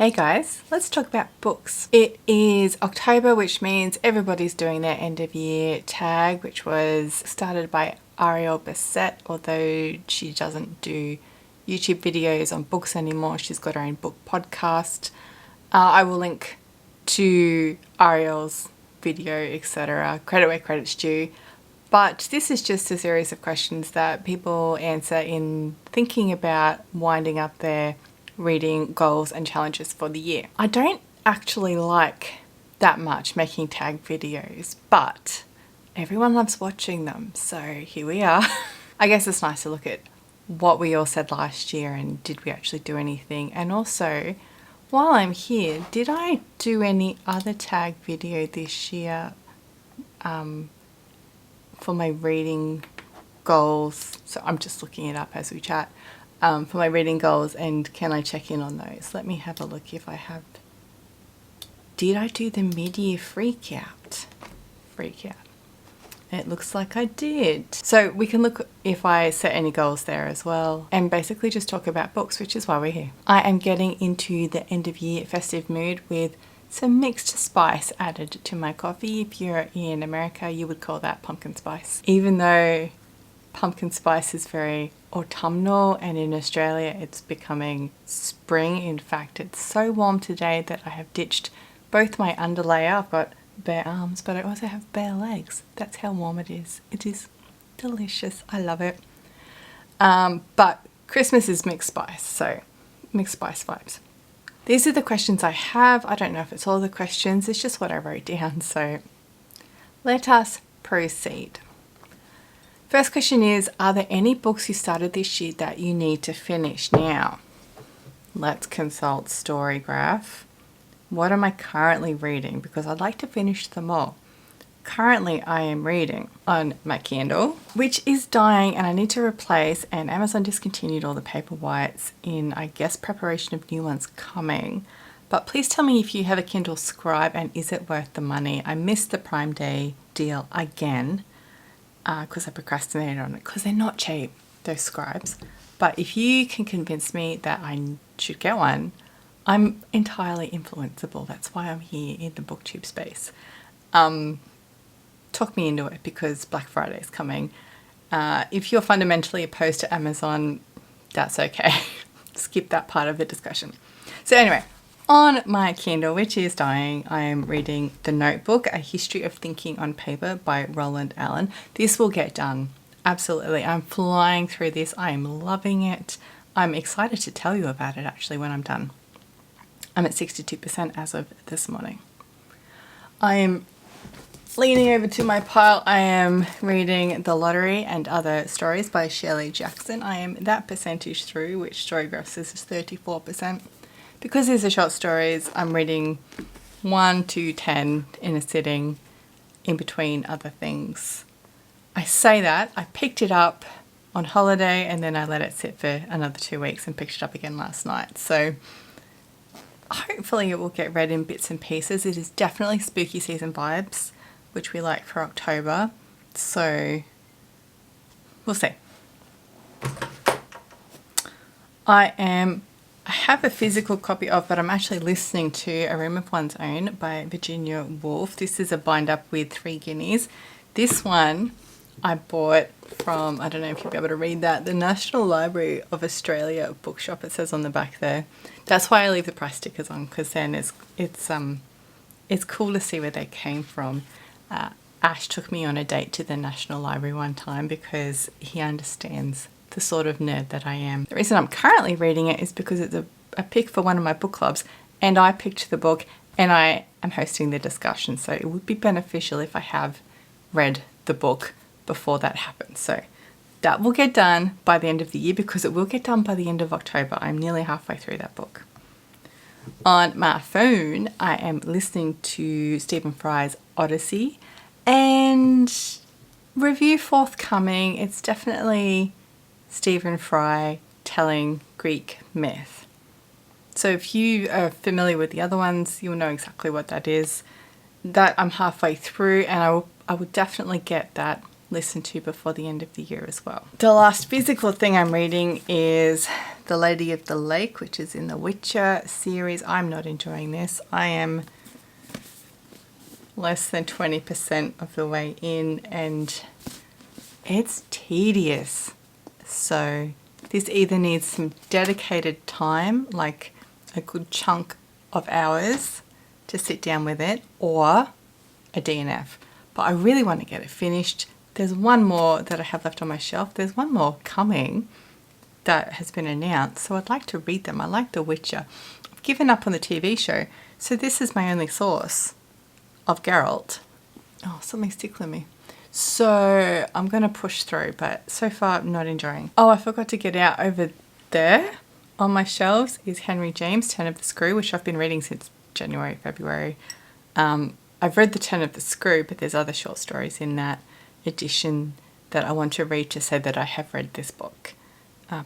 Hey guys, let's talk about books. It is October, which means everybody's doing their end of year tag, which was started by Ariel Bassett, although she doesn't do YouTube videos on books anymore. She's got her own book podcast. I will link to Ariel's video, etc. Credit where credit's due. But this is just a series of questions that people answer in thinking about winding up their reading goals and challenges for the year. I don't actually like that much making tag videos, but everyone loves watching them, so here we are. I guess it's nice to look at what we all said last year and did we actually do anything, and also while I'm here, did I do any other tag video this year for my reading goals? So I'm just looking it up as we chat. For my reading goals, and can I check in on those? Let me have a look if I have. Did I do the mid-year freak out? It looks like I did. So we can look if I set any goals there as well, and basically just talk about books, which is why we're here. I am getting into the end of year festive mood with some mixed spice added to my coffee. If you're in America, you would call that pumpkin spice. Even though pumpkin spice is very autumnal, and in Australia it's becoming spring. In fact, it's so warm today that I have ditched both my underlayer. I've got bare arms, but I also have bare legs. That's how warm it is. It is delicious. I love it. But Christmas is mixed spice, so mixed spice vibes. These are the questions I have. I don't know if it's all the questions, it's just what I wrote down, so let us proceed. First question is, are there any books you started this year that you need to finish? Now, let's consult Storygraph. What am I currently reading? Because I'd like to finish them all. Currently, I am reading on my Kindle, which is dying, and I need to replace, and Amazon discontinued all the Paperwhites in, I guess, preparation of new ones coming. But please tell me if you have a Kindle Scribe and is it worth the money? I missed the Prime Day deal again. Because I procrastinated on it, because they're not cheap, those scribes. But if you can convince me that I should get one, I'm entirely influenceable. That's why I'm here in the booktube space. Talk me into it, because Black Friday is coming. If you're fundamentally opposed to Amazon, that's okay. Skip that part of the discussion. So anyway, on my Kindle, which is dying, I am reading The Notebook, A History of Thinking on Paper by Roland Allen. This will get done. Absolutely. I'm flying through this. I am loving it. I'm excited to tell you about it actually when I'm done. I'm at 62% as of this morning. I am leaning over to my pile. I am reading The Lottery and Other Stories by Shirley Jackson. I am that percentage through, which Storygraph says is 34%. Because these are short stories, I'm reading 1 to 10 in a sitting in between other things. I say that, I picked it up on holiday and then I let it sit for another 2 weeks and picked it up again last night. So hopefully it will get read in bits and pieces. It is definitely spooky season vibes, which we like for October. So we'll see. I have a physical copy of, but I'm actually listening to A Room of One's Own by Virginia Woolf. This is a bind up with 3 guineas. This one I bought from, I don't know if you'll be able to read that, the National Library of Australia bookshop, it says on the back there. That's why I leave the price stickers on, because then it's cool to see where they came from. Ash took me on a date to the National Library one time because he understands the sort of nerd that I am. The reason I'm currently reading it is because it's a pick for one of my book clubs, and I picked the book and I am hosting the discussion, so it would be beneficial if I have read the book before that happens. So that will get done by the end of the year, because it will get done by the end of October. I'm nearly halfway through that book. On my phone, I am listening to Stephen Fry's Odyssey, and review forthcoming. It's definitely Stephen Fry telling Greek myth. So if you are familiar with the other ones, you'll know exactly what that is. That I'm halfway through, and I will definitely get that listen to before the end of the year as well. The last physical thing I'm reading is The Lady of the Lake, which is in the Witcher series. I'm not enjoying this. I am less than 20% of the way in and it's tedious. So this either needs some dedicated time, like a good chunk of hours to sit down with it, or a DNF. But I really want to get it finished. There's one more that I have left on my shelf. There's one more coming that has been announced, so I'd like to read them. I like The Witcher. I've given up on the TV show, so this is my only source of Geralt. Oh, something's tickling me. So I'm going to push through, but so far I'm not enjoying. Oh, I forgot to get out over there on my shelves is Henry James, Turn of the Screw, which I've been reading since January, February. I've read The Turn of the Screw, but there's other short stories in that edition that I want to read to say that I have read this book,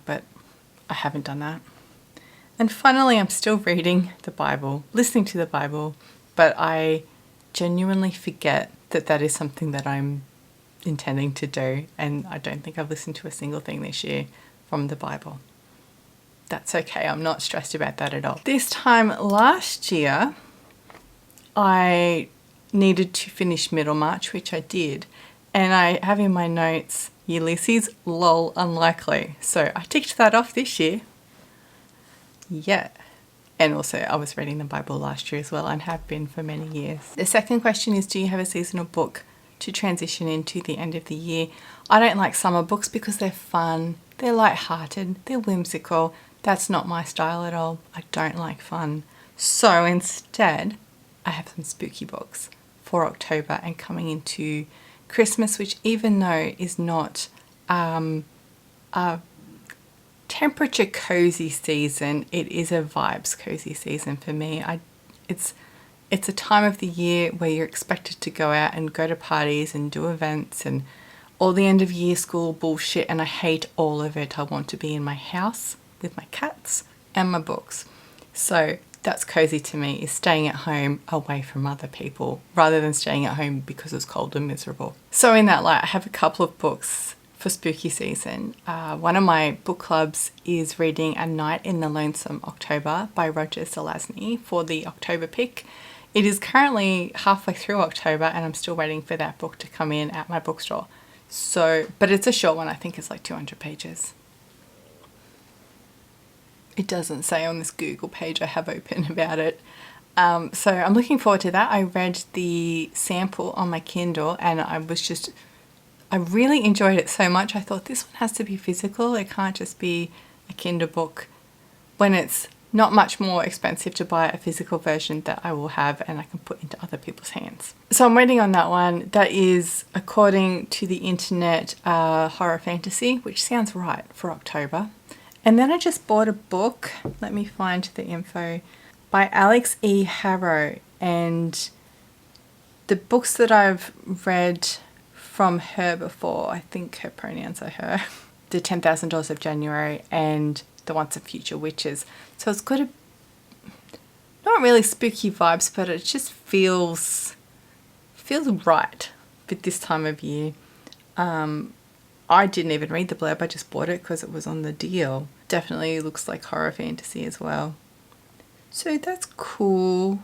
but I haven't done that. And finally, I'm still reading the Bible, listening to the Bible, but I genuinely forget that that is something that I'm intending to do, and I don't think I've listened to a single thing this year from the Bible. That's okay, I'm not stressed about that at all. This time last year, I needed to finish Middlemarch, which I did, and I have in my notes Ulysses, lol, unlikely. So I ticked that off this year. Yeah. And also I was reading the Bible last year as well and have been for many years. The second question is, do you have a seasonal book to transition into the end of the year? I don't like summer books because they're fun, they're light-hearted, they're whimsical. That's not my style at all. I don't like fun. So instead, I have some spooky books for October and coming into Christmas, which even though is not a temperature cozy season, it is a vibes cozy season for me. It's a time of the year where you're expected to go out and go to parties and do events and all the end of year school bullshit, and I hate all of it. I want to be in my house with my cats and my books. So that's cozy to me, is staying at home away from other people rather than staying at home because it's cold and miserable. So in that light, I have a couple of books for spooky season. One of my book clubs is reading A Night in the Lonesome October by Roger Zelazny for the October pick. It is currently halfway through October and I'm still waiting for that book to come in at my bookstore. So, but it's a short one, I think it's like 200 pages. It doesn't say on this Google page I have open about it. So I'm looking forward to that. I read the sample on my Kindle and I really enjoyed it so much. I thought this one has to be physical. It can't just be a Kindle book when it's not much more expensive to buy a physical version that I will have and I can put into other people's hands. So I'm waiting on that one. That is, according to the internet, horror fantasy, which sounds right for October. And then I just bought a book, let me find the info, by Alex E. Harrow. And the books that I've read from her before, I think her pronouns are her, The $10,000 of January and The Once and Future Witches. So it's got not really spooky vibes, but it just feels right with this time of year. I didn't even read the blurb, I just bought it because it was on the deal. Definitely looks like horror fantasy as well. So that's cool.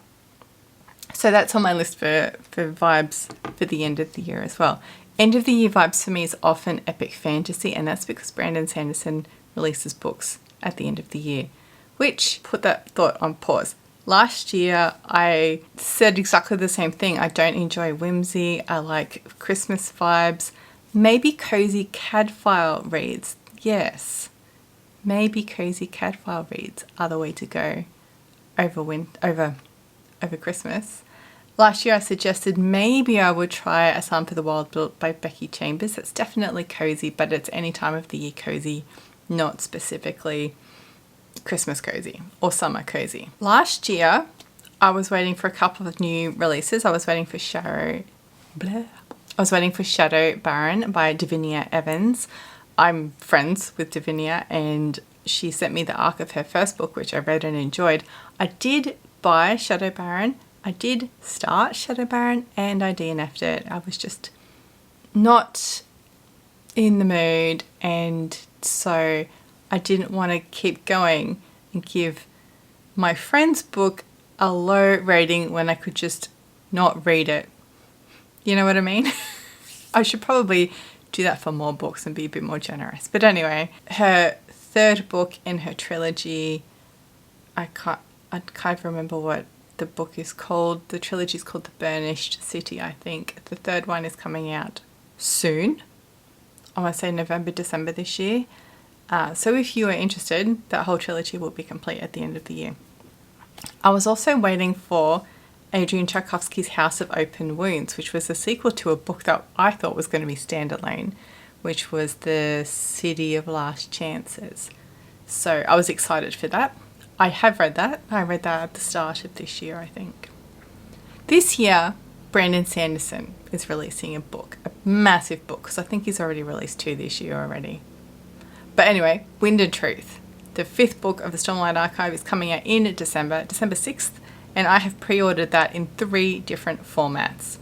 So that's on my list for vibes for the end of the year as well. End of the year vibes for me is often epic fantasy, and that's because Brandon Sanderson releases books at the end of the year, which put that thought on pause. Last year I said exactly the same thing. I don't enjoy whimsy. I like Christmas vibes. Maybe cozy Cadfile reads. Yes, maybe cozy Cadfile reads are the way to go over Christmas. Last year I suggested maybe I would try A Psalm for the Wild Built by Becky Chambers. It's definitely cozy, but it's any time of the year cozy, not specifically Christmas cozy or summer cozy. Last year I was waiting for a couple of new releases. I was waiting for Shadow Baron by Davinia Evans. I'm friends with Davinia and she sent me the arc of her first book, which I read and enjoyed. I did buy Shadow Baron. I did start Shadow Baron and I DNF'd it. I was just not in the mood, and so I didn't want to keep going and give my friend's book a low rating when I could just not read it. You know what I mean? I should probably do that for more books and be a bit more generous. But anyway, her third book in her trilogy, I can't remember what the book is called. The trilogy is called The Burnished City, I think. The third one is coming out soon. I want to say November, December this year. So if you are interested, that whole trilogy will be complete at the end of the year. I was also waiting for Adrian Tchaikovsky's House of Open Wounds, which was a sequel to a book that I thought was going to be standalone, which was The City of Last Chances. So I was excited for that. I have read that. I read that at the start of this year, I think. This year, Brandon Sanderson is releasing a book, a massive book, because I think he's already released 2 this year already. But anyway, Wind and Truth. The 5th book of the Stormlight Archive is coming out in December 6th, and I have pre-ordered that in 3 different formats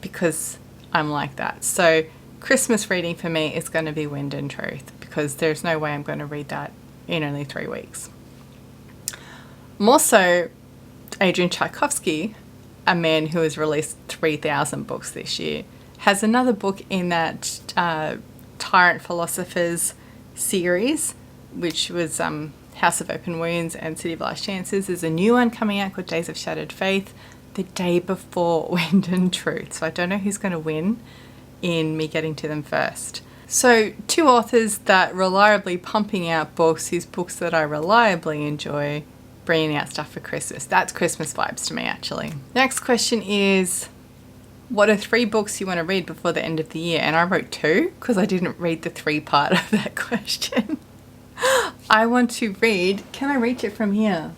because I'm like that. So Christmas reading for me is going to be Wind and Truth, because there's no way I'm going to read that in only 3 weeks. More so, Adrian Tchaikovsky, a man who has released 3,000 books this year, has another book in that Tyrant Philosophers series, which was House of Open Wounds and City of Last Chances. There's a new one coming out called Days of Shattered Faith, the day before Wind and Truth. So I don't know who's going to win in me getting to them first. So 2 authors that reliably pumping out books, whose books that I reliably enjoy, bringing out stuff for Christmas. That's Christmas vibes to me, actually. Next question is, what are 3 books you want to read before the end of the year? And I wrote 2 because I didn't read the 3 part of that question. I want to read, can I reach it from here?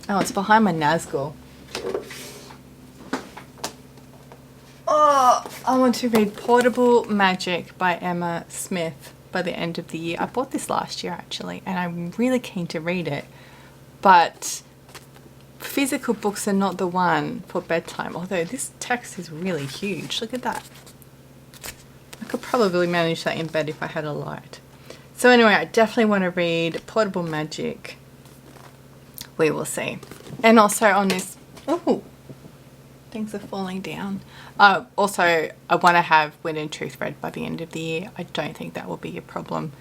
Oh, it's behind my Nazgul. Oh, I want to read Portable Magic by Emma Smith by the end of the year. I bought this last year, actually, and I'm really keen to read it. But physical books are not the one for bedtime, although this text is really huge. Look at that. I could probably manage that in bed if I had a light. So anyway, I definitely want to read Portable Magic. We will see. And also on this... Oh, things are falling down. Also, I want to have Wind and Truth read by the end of the year. I don't think that will be a problem.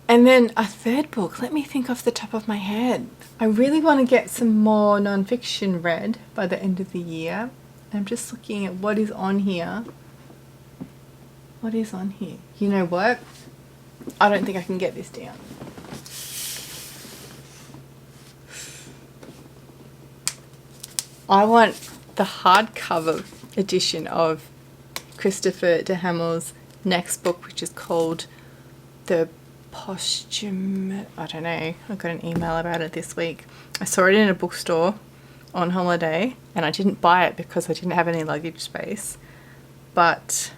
And then a 3rd book, let me think off the top of my head. I really want to get some more non-fiction read by the end of the year. I'm just looking at what is on here. What is on here? You know what? I don't think I can get this down. I want the hardcover edition of Christopher de Hamel's next book, which is called The Posthumous... I don't know. I got an email about it this week. I saw it in a bookstore on holiday, and I didn't buy it because I didn't have any luggage space. But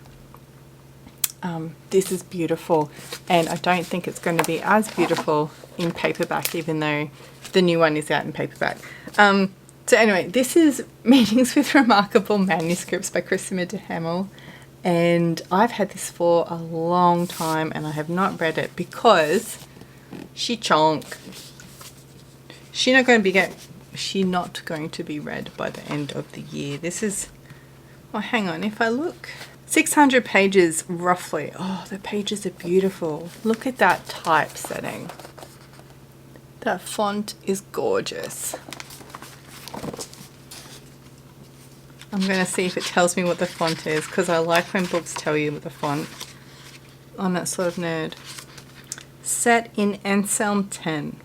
this is beautiful, and I don't think it's going to be as beautiful in paperback, even though the new one is out in paperback. So anyway, this is Meetings with Remarkable Manuscripts by Christopher de Hamel, and I've had this for a long time and I have not read it because she not going to be read by the end of the year. This is, oh hang on, if I look, 600 pages roughly. Oh, the pages are beautiful. Look at that typesetting. That font is gorgeous. I'm going to see if it tells me what the font is, because I like when books tell you what the font. I'm that sort of nerd. Set in Anselm 10.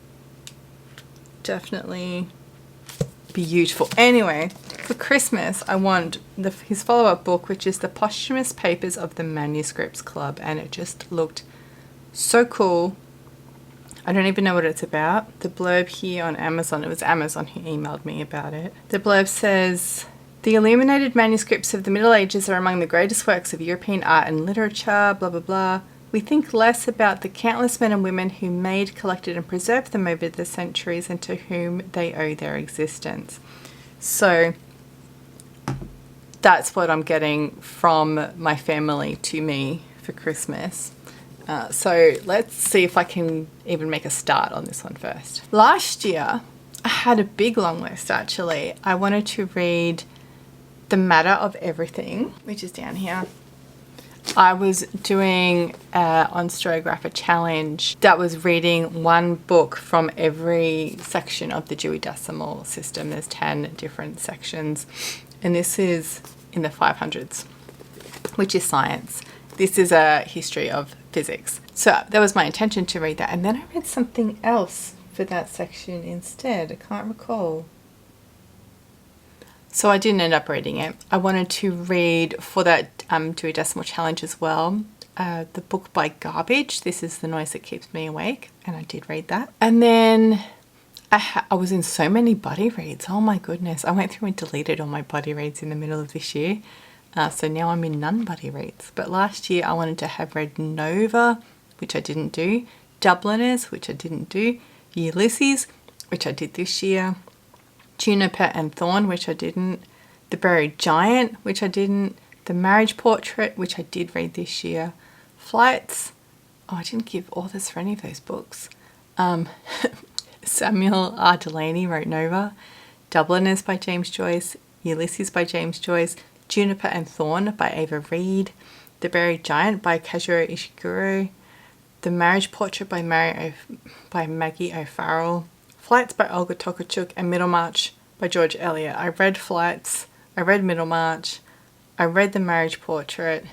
Definitely beautiful. Anyway, for Christmas, I want his follow-up book, which is The Posthumous Papers of the Manuscripts Club, and it just looked so cool. I don't even know what it's about. The blurb here on Amazon, it was Amazon who emailed me about it. The blurb says, the illuminated manuscripts of the Middle Ages are among the greatest works of European art and literature, blah, blah, blah. We think less about the countless men and women who made, collected and preserved them over the centuries and to whom they owe their existence. So that's what I'm getting from my family to me for Christmas. So let's see if I can even make a start on this one first. Last year, I had a big long list actually. I wanted to read The Matter of Everything, which is down here. I was doing on Storographer challenge that was reading one book from every section of the Dewey Decimal System. There's 10 different sections, and this is in the 500s, which is science. This is a history of physics. So that was my intention to read that, and then I read something else for that section instead. I can't recall. So I didn't end up reading it. I wanted to read for that Dewey Decimal Challenge as well, the book by Garbage. This is The Noise That Keeps Me Awake, and I did read that. And then I was in so many buddy reads. Oh my goodness. I went through and deleted all my buddy reads in the middle of this year. So now I'm in none buddy reads. But last year I wanted to have read Nova, which I didn't do, Dubliners, which I didn't do, Ulysses, which I did this year, Juniper and Thorn, which I didn't, The Buried Giant, which I didn't, The Marriage Portrait, which I did read this year, Flights, oh, I didn't give authors for any of those books. Samuel R. Delaney wrote Nova, Dubliners by James Joyce, Ulysses by James Joyce, Juniper and Thorn by Ava Reed, The Buried Giant by Kazuo Ishiguro, The Marriage Portrait by Maggie O'Farrell, Flights by Olga Tokarczuk, and Middlemarch by George Eliot. I read Flights, I read Middlemarch, I read The Marriage Portrait,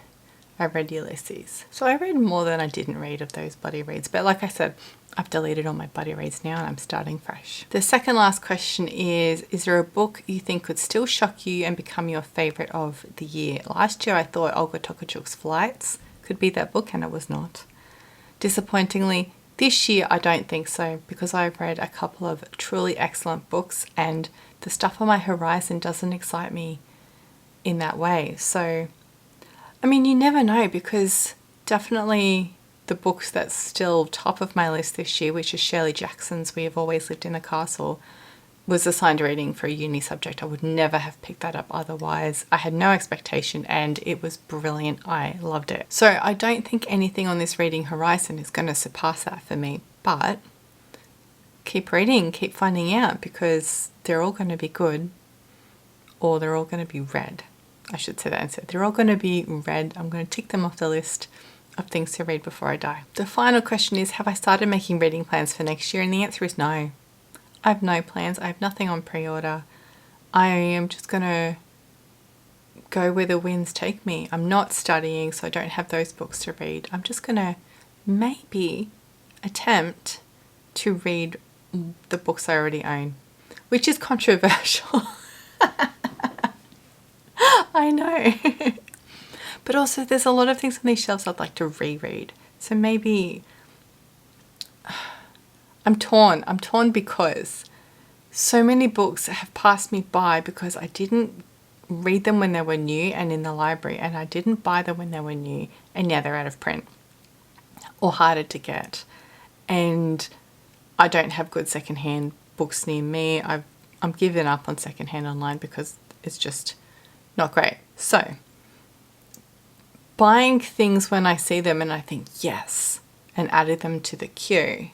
I read Ulysses. So I read more than I didn't read of those buddy reads, but like I said, I've deleted all my buddy reads now and I'm starting fresh. The second last question is there a book you think could still shock you and become your favourite of the year? Last year I thought Olga Tokarczuk's Flights could be that book, and it was not. Disappointingly, this year I don't think so, because I've read a couple of truly excellent books and the stuff on my horizon doesn't excite me in that way. So, I mean, you never know, because definitely the books that's still top of my list this year, which is Shirley Jackson's We Have Always Lived in a Castle, was assigned reading for a uni subject. I would never have picked that up otherwise. I had no expectation and it was brilliant. I loved it. So I don't think anything on this reading horizon is going to surpass that for me, but keep reading, keep finding out, because they're all going to be good, or they're all going to be read. I should say that instead. They're all going to be read. I'm going to tick them off the list of things to read before I die. The final question is, have I started making reading plans for next year? And the answer is no. I have no plans. I have nothing on pre-order. I am just going to go where the winds take me. I'm not studying, so I don't have those books to read. I'm just going to maybe attempt to read the books I already own, which is controversial. I know. But also there's a lot of things on these shelves I'd like to reread. So maybe I'm torn. I'm torn because so many books have passed me by because I didn't read them when they were new and in the library, and I didn't buy them when they were new, and now they're out of print or harder to get. And I don't have good secondhand books near me. I'm giving up on secondhand online because it's just not great. So buying things when I see them and I think yes, and adding them to the queue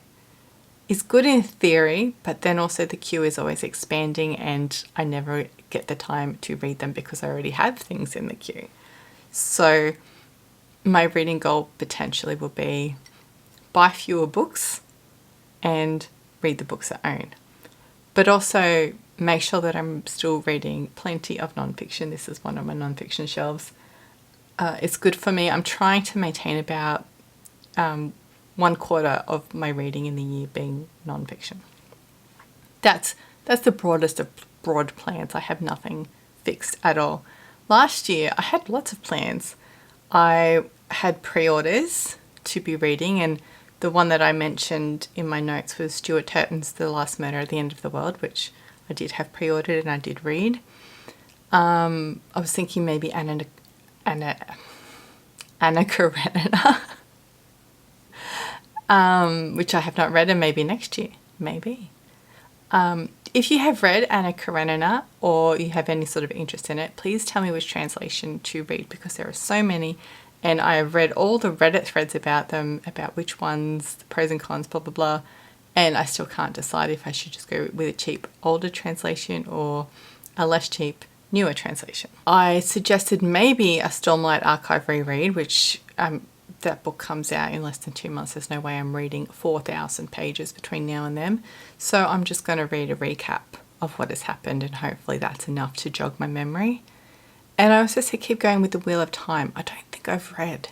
is good in theory, but then also the queue is always expanding and I never get the time to read them because I already have things in the queue. So my reading goal potentially will be buy fewer books and read the books I own, but also make sure that I'm still reading plenty of nonfiction. This is one of my nonfiction shelves. It's good for me. I'm trying to maintain about 1/4 of my reading in the year being nonfiction. That's the broadest of broad plans. I have nothing fixed at all. Last year I had lots of plans. I had pre-orders to be reading, and the one that I mentioned in my notes was Stuart Turton's The Last Murder at the End of the World, which I did have pre-ordered and I did read. I was thinking maybe Anna Karenina, which I have not read, and maybe next year, maybe. If you have read Anna Karenina or you have any sort of interest in it, please tell me which translation to read, because there are so many And I have read all the Reddit threads about them, about which ones, the pros and cons, blah, blah, blah. And I still can't decide if I should just go with a cheap older translation or a less cheap newer translation. I suggested maybe a Stormlight Archive reread, which that book comes out in less than 2 months. There's no way I'm reading 4,000 pages between now and then. So I'm just going to read a recap of what has happened, and hopefully that's enough to jog my memory. And I also said keep going with the Wheel of Time. I don't think I've read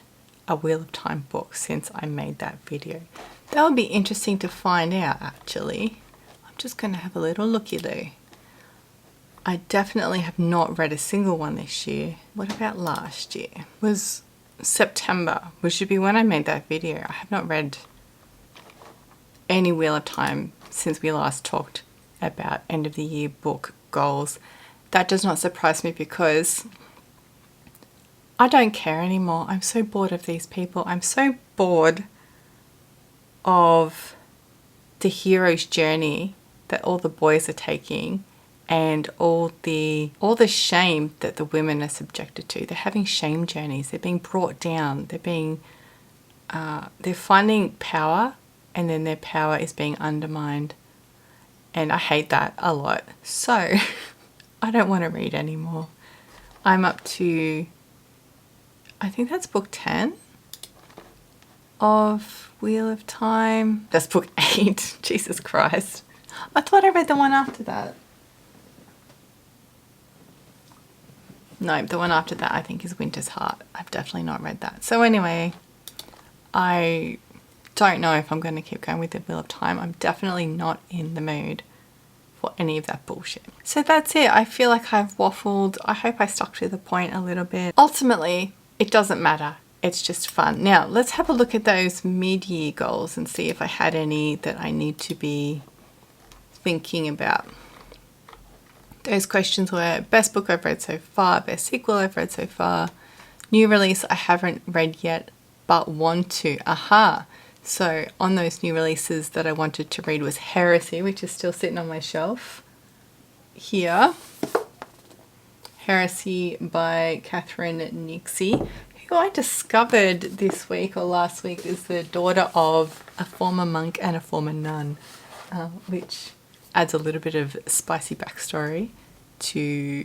a Wheel of Time book since I made that video. That would be interesting to find out, actually. I'm just going to have a little looky-loo. I definitely have not read a single one this year. What about last year? It was September, which should be when I made that video. I have not read any Wheel of Time since we last talked about end of the year book goals. That does not surprise me because I don't care anymore. I'm so bored of these people. I'm so bored of the hero's journey that all the boys are taking, and all the shame that the women are subjected to. They're having shame journeys. They're being brought down. They're finding power, and then their power is being undermined. And I hate that a lot. So I don't want to read anymore. I'm up to, I think that's book 10 of Wheel of Time. That's book 8. Jesus Christ. I thought I read the one after that. No, the one after that I think is Winter's Heart. I've definitely not read that. So anyway, I don't know if I'm going to keep going with the Wheel of Time. I'm definitely not in the mood for any of that bullshit. So that's it. I feel like I've waffled. I hope I stuck to the point a little bit. Ultimately, it doesn't matter. It's just fun. Now, let's have a look at those mid-year goals and see if I had any that I need to be thinking about. Those questions were best book I've read so far, best sequel I've read so far, new release I haven't read yet but want to. Aha! So on those new releases that I wanted to read was Heresy, which is still sitting on my shelf here. Heresy by Catherine Nixie, who I discovered this week or last week is the daughter of a former monk and a former nun, which adds a little bit of spicy backstory to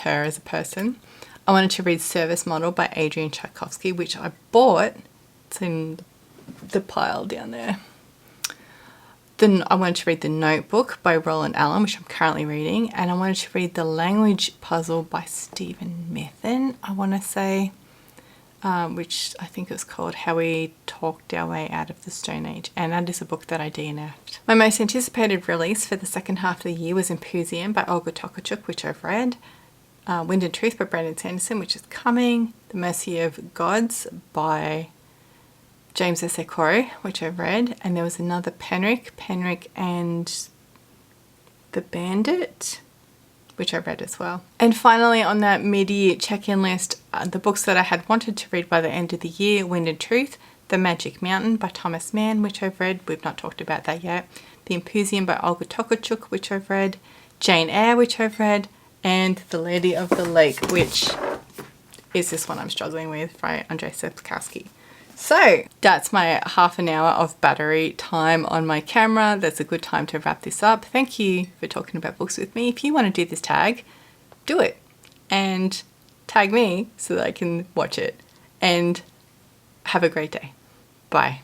her as a person. I wanted to read Service Model by Adrian Tchaikovsky, which I bought. It's in the pile down there. Then I wanted to read The Notebook by Roland Allen, which I'm currently reading, and I wanted to read The Language Puzzle by Stephen Mithen, I want to say, which I think it was called How We Talked Our Way Out of the Stone Age, and that is a book that I DNF'd. My most anticipated release for the second half of the year was Impusium by Olga Tokarczuk, which I've read, Wind and Truth by Brandon Sanderson, which is coming, The Mercy of Gods by James S. Corey, which I've read, and there was another Penric and the Bandit, which I read as well. And finally, on that mid-year check-in list, the books that I had wanted to read by the end of the year, Wind and Truth, The Magic Mountain by Thomas Mann, which I've read. We've not talked about that yet. The Impusium by Olga Tokarczuk, which I've read. Jane Eyre, which I've read. And The Lady of the Lake, which is this one I'm struggling with, by Andrzej Sapkowski. So that's my half an hour of battery time on my camera. That's a good time to wrap this up. Thank you for talking about books with me. If you want to do this tag, do it. And tag me so that I can watch it. And have a great day. Bye.